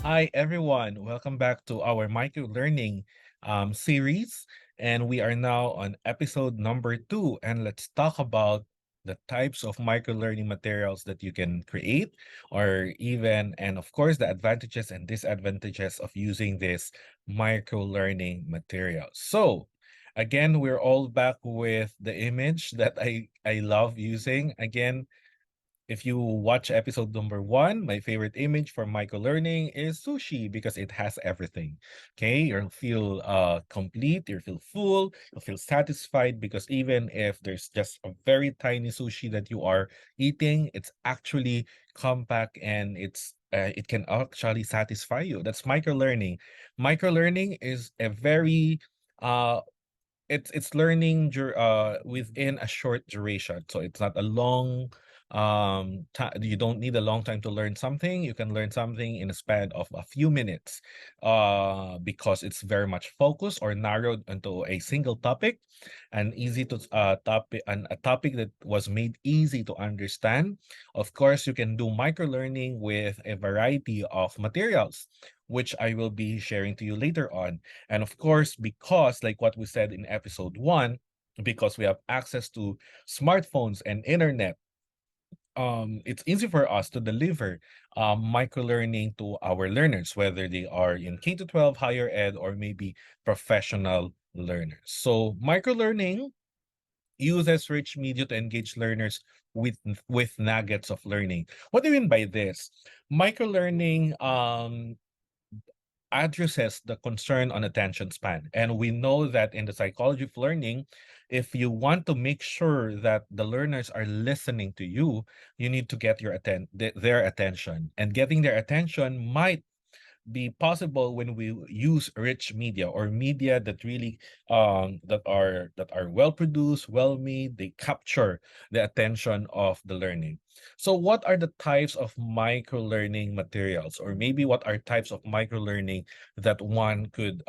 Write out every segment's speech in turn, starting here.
Hi, everyone. Welcome back to our micro learning series. And we are now on episode number 2. And let's talk about the types of micro learning materials that you can create, and of course, the advantages and disadvantages of using this micro learning material. So, again, we're all back with the image that I love using. Again, if you watch episode number 1, my favorite image for microlearning is sushi because it has everything. Okay, you'll feel complete, you'll feel full, you'll feel satisfied because even if there's just a very tiny sushi that you are eating, it's actually compact and it can actually satisfy you. That's microlearning. Microlearning is a very uh it's learning within a short duration, so it's not a long you don't need a long time to learn something. You can learn something in a span of a few minutes because it's very much focused or narrowed into a single topic, and easy to topic and a topic that was made easy to understand. Of course, you can do micro learning with a variety of materials, which I will be sharing to you later on. And of course, because like what we said in episode 1, because we have access to smartphones and internet, it's easy for us to deliver micro learning to our learners, whether they are in K to 12, higher ed, or maybe professional learners. So micro learning uses rich media to engage learners with nuggets of learning. What do you mean by this? Micro learning addresses the concern on attention span. And we know that in the psychology of learning, if you want to make sure that the learners are listening to you, you need to get their attention. And getting their attention might be possible when we use rich media or media that really that are well produced, well made. They capture the attention of the learning. So what are the types of micro learning materials, or maybe what are types of micro learning that one could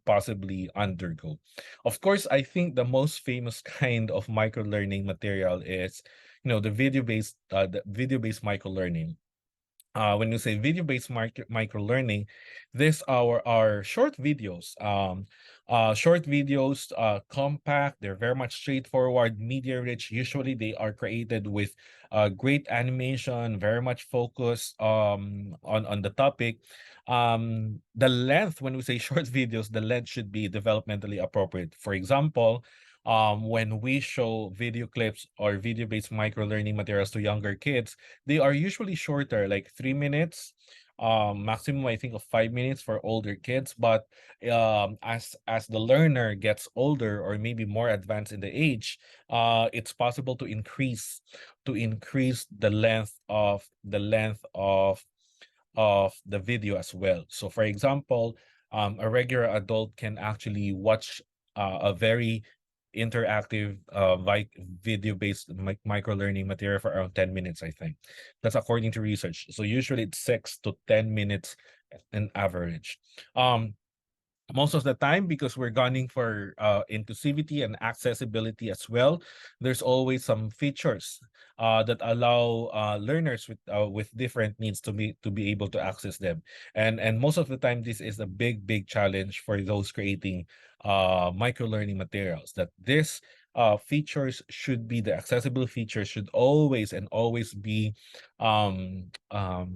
possibly undergo? Of course, I think the most famous kind of micro learning material is the video based micro learning. When you say video-based micro learning, these are short videos. Short videos, compact. They're very much straightforward, media rich. Usually, they are created with great animation, very much focused on the topic. The length, when we say short videos, the length should be developmentally appropriate. For example, when we show video clips or video-based micro learning materials to younger kids, they are usually shorter, like 3 minutes, maximum I think of 5 minutes for older kids. But as the learner gets older or maybe more advanced in the age, it's possible to increase the length of the video as well. So for example, a regular adult can actually watch a very interactive video-based micro learning material for around 10 minutes, I think. That's according to research. So usually it's 6 to 10 minutes in average. Most of the time, because we're gunning for inclusivity and accessibility as well, there's always some features that allow learners with different needs to be able to access them. And most of the time, this is a big challenge for those creating micro learning materials, that this features should be the accessible features should always be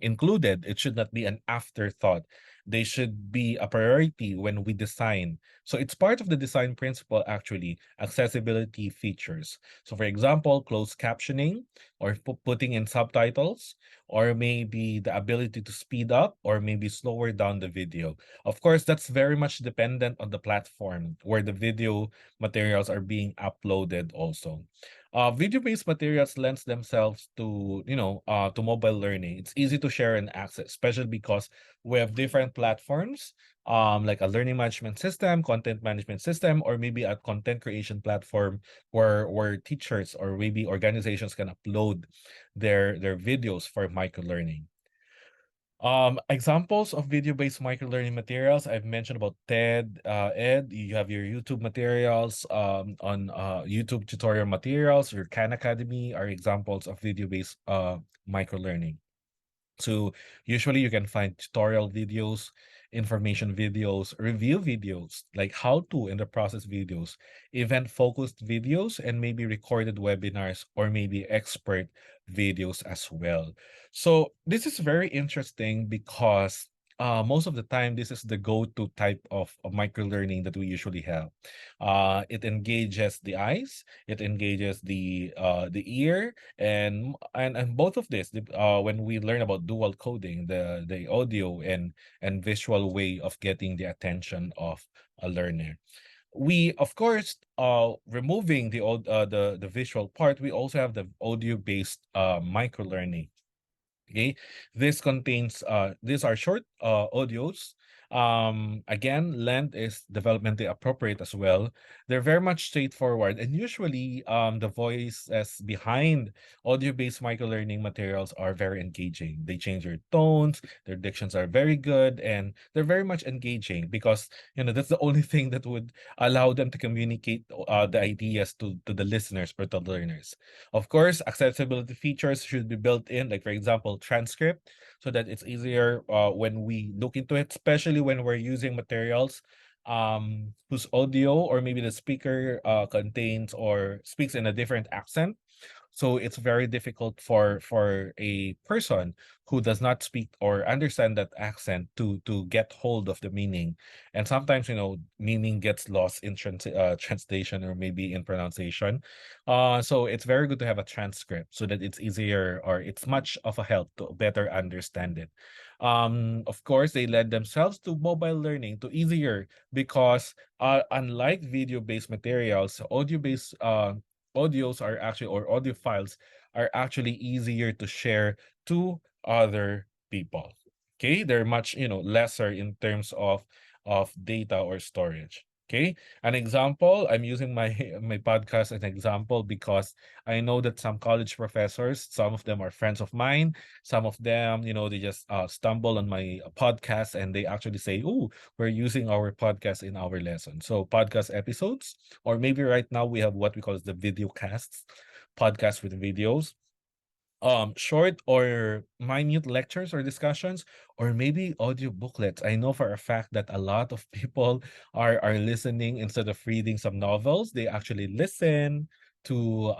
included. It should not be an afterthought. They should be a priority when we design. So it's part of the design principle, actually, accessibility features. So for example, closed captioning, or putting in subtitles, or maybe the ability to speed up or maybe slower down the video. Of course, that's very much dependent on the platform where the video materials are being uploaded also. Video-based materials lends themselves to mobile learning. It's easy to share and access, especially because we have different platforms, like a learning management system, content management system, or maybe a content creation platform where teachers or maybe organizations can upload their videos for micro learning. Examples of video-based micro-learning materials, I've mentioned about TED, Ed. You have your YouTube materials, on YouTube tutorial materials. Your Khan Academy are examples of video-based micro-learning. So usually you can find tutorial videos, information videos, review videos, like how to in the process videos, event focused videos, and maybe recorded webinars or maybe expert videos as well. So this is very interesting because most of the time, this is the go-to type of micro learning that we usually have. It engages the eyes, it engages the ear, and both of this when we learn about dual coding, the audio and visual way of getting the attention of a learner, we of course removing the visual part, we also have the audio based micro learning. Okay, this contains these are short audios. Again, length is developmentally appropriate as well. They're very much straightforward, and usually the voices behind audio-based microlearning materials are very engaging. They change their tones, their dictions are very good, and they're very much engaging because that's the only thing that would allow them to communicate the ideas to the listeners or the learners. Of course, accessibility features should be built in, like for example, transcript, so that it's easier when we look into it, especially when we're using materials whose audio or maybe the speaker contains or speaks in a different accent. So it's very difficult for a person who does not speak or understand that accent to get hold of the meaning. And sometimes, meaning gets lost in translation or maybe in pronunciation. So it's very good to have a transcript so that it's easier or it's much of a help to better understand it. Of course, they led themselves to mobile learning to easier because unlike video-based materials, audio-based audios are actually or audio files are actually easier to share to other people. Okay, they're much lesser in terms of data or storage. Okay, an example, I'm using my my podcast as an example because I know that some college professors, some of them are friends of mine, some of them, they just stumble on my podcast and they actually say, oh, we're using our podcast in our lesson. So podcast episodes, or maybe right now we have what we call as the video casts, podcast with videos, short or minute lectures or discussions, or maybe audio booklets. I know for a fact that a lot of people are listening instead of reading some novels. They actually listen to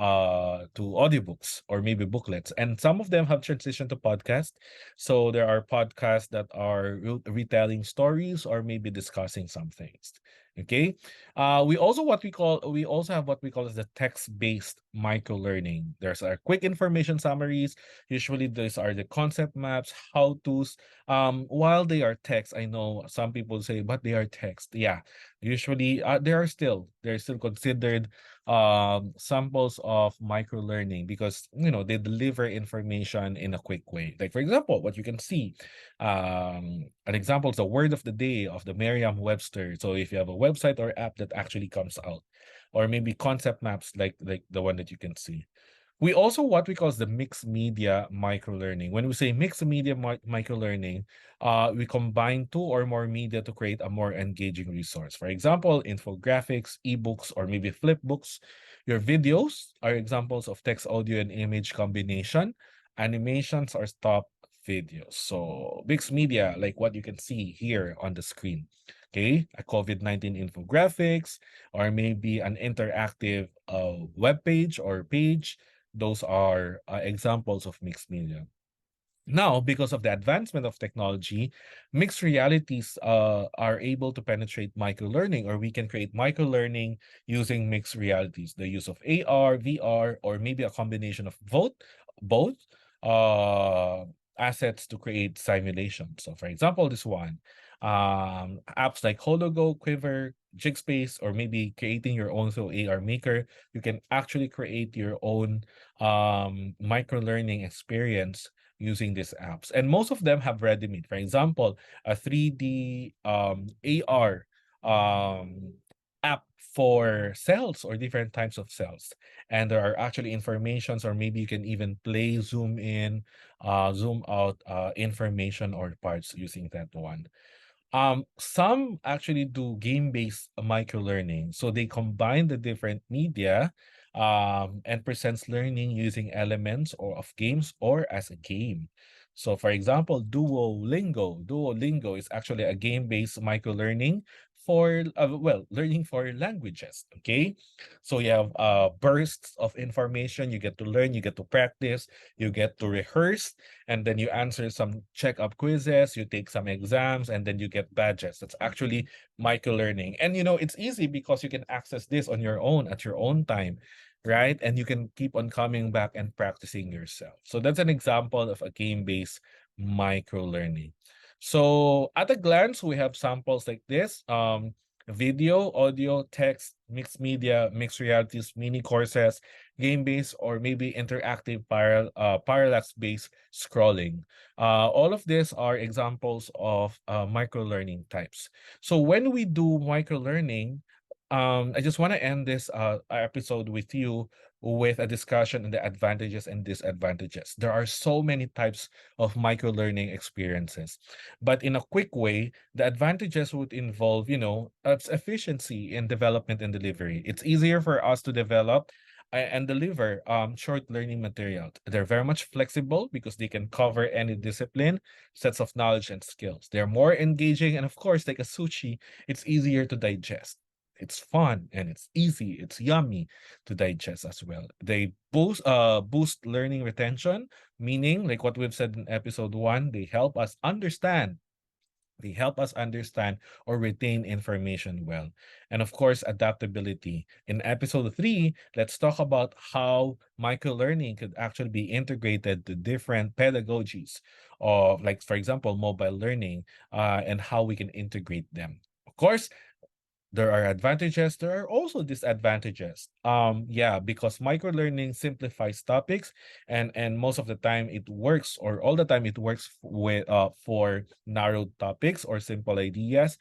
audiobooks or maybe booklets, and some of them have transitioned to podcast. So there are podcasts that are retelling stories or maybe discussing some things. Okay, we also have what we call as the text-based micro learning. There's our quick information summaries. Usually these are the concept maps, how-tos. While they are text, I know some people say, but they are text. Yeah, usually they're still considered samples of micro learning because they deliver information in a quick way. Like for example, what you can see, an example is the word of the day of the Merriam-Webster. So if you have a website or app that actually comes out, or maybe concept maps like the one that you can see. We also what we call the mixed media microlearning. When we say mixed media microlearning, we combine two or more media to create a more engaging resource. For example, infographics, ebooks, or maybe flip books. Your videos are examples of text, audio, and image combination. Animations are stop videos. So mixed media, like what you can see here on the screen. Okay, a COVID-19 infographics, or maybe an interactive web page or page. Those are examples of mixed media. Now, because of the advancement of technology, mixed realities are able to penetrate microlearning, or we can create microlearning using mixed realities, the use of AR, VR, or maybe a combination of both uh, assets to create simulation. So, for example, this one, apps like Hologo, Quiver, Jigspace, or maybe creating your own so AR maker, you can actually create your own microlearning experience using these apps. And most of them have ready-made. For example, a 3D AR app for cells or different types of cells. And there are actually informations, or maybe you can even play, zoom in, zoom out information or parts using that one. Some actually do game-based microlearning. So they combine the different media and presents learning using elements or of games or as a game. So for example, Duolingo is actually a game-based micro-learning for, learning for languages, okay? So you have bursts of information, you get to learn, you get to practice, you get to rehearse, and then you answer some check-up quizzes, you take some exams, and then you get badges. That's actually micro-learning. And it's easy because you can access this on your own at your own time, right? And you can keep on coming back and practicing yourself. So that's an example of a game-based micro-learning. So at a glance, we have samples like this: video, audio, text, mixed media, mixed realities, mini courses, game-based, or maybe interactive parallax-based scrolling. All of these are examples of micro-learning types. So when we do micro-learning, I just want to end this episode with you with a discussion on the advantages and disadvantages. There are so many types of micro-learning experiences. But in a quick way, the advantages would involve, efficiency in development and delivery. It's easier for us to develop and deliver short learning materials. They're very much flexible because they can cover any discipline, sets of knowledge and skills. They're more engaging, and of course, like a sushi, it's easier to digest. It's fun and it's easy, it's yummy to digest as well. They boost learning retention, meaning like what we've said in episode 1, they help us understand or retain information well. And of course, adaptability. In episode 3, let's talk about how microlearning could actually be integrated to different pedagogies of, like, for example, mobile learning, and how we can integrate them. Of course, there are advantages, there are also disadvantages. Yeah, because microlearning simplifies topics, and most of the time it works, or all the time it works with for narrowed topics or simple ideas.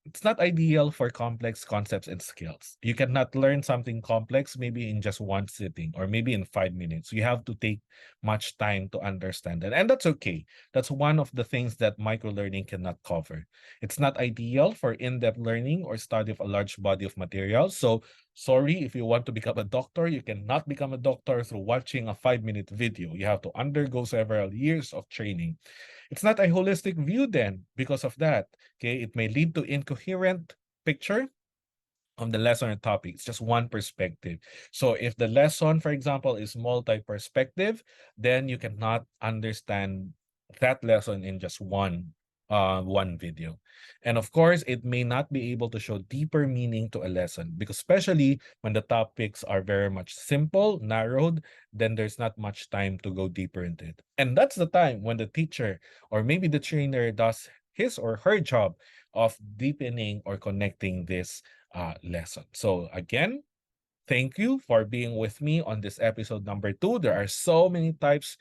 It's not ideal for complex concepts and skills. You cannot learn something complex maybe in just one sitting or maybe in 5 minutes. You have to take much time to understand it. And that's okay. That's one of the things that microlearning cannot cover. It's not ideal for in-depth learning or study of a large body of material. So sorry, if you want to become a doctor, you cannot become a doctor through watching a 5-minute video. You have to undergo several years of training. It's not a holistic view then because of that. Okay, it may lead to incoherent picture on the lesson or topic. It's just one perspective. So if the lesson, for example, is multi-perspective, then you cannot understand that lesson in just one video. And of course, it may not be able to show deeper meaning to a lesson, because especially when the topics are very much simple, narrowed, then there's not much time to go deeper into it. And that's the time when the teacher or maybe the trainer does his or her job of deepening or connecting this lesson. So again, thank you for being with me on this episode number 2. There are so many types,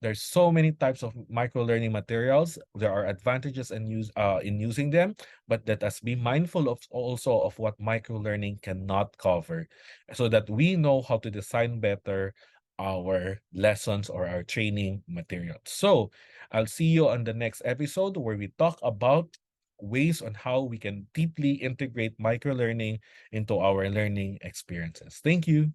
there's so many types of micro learning materials. There are advantages in using them, but let us be mindful of also of what micro learning cannot cover, so that we know how to design better our lessons or our training materials. So I'll see you on the next episode where we talk about ways on how we can deeply integrate microlearning into our learning experiences. Thank you.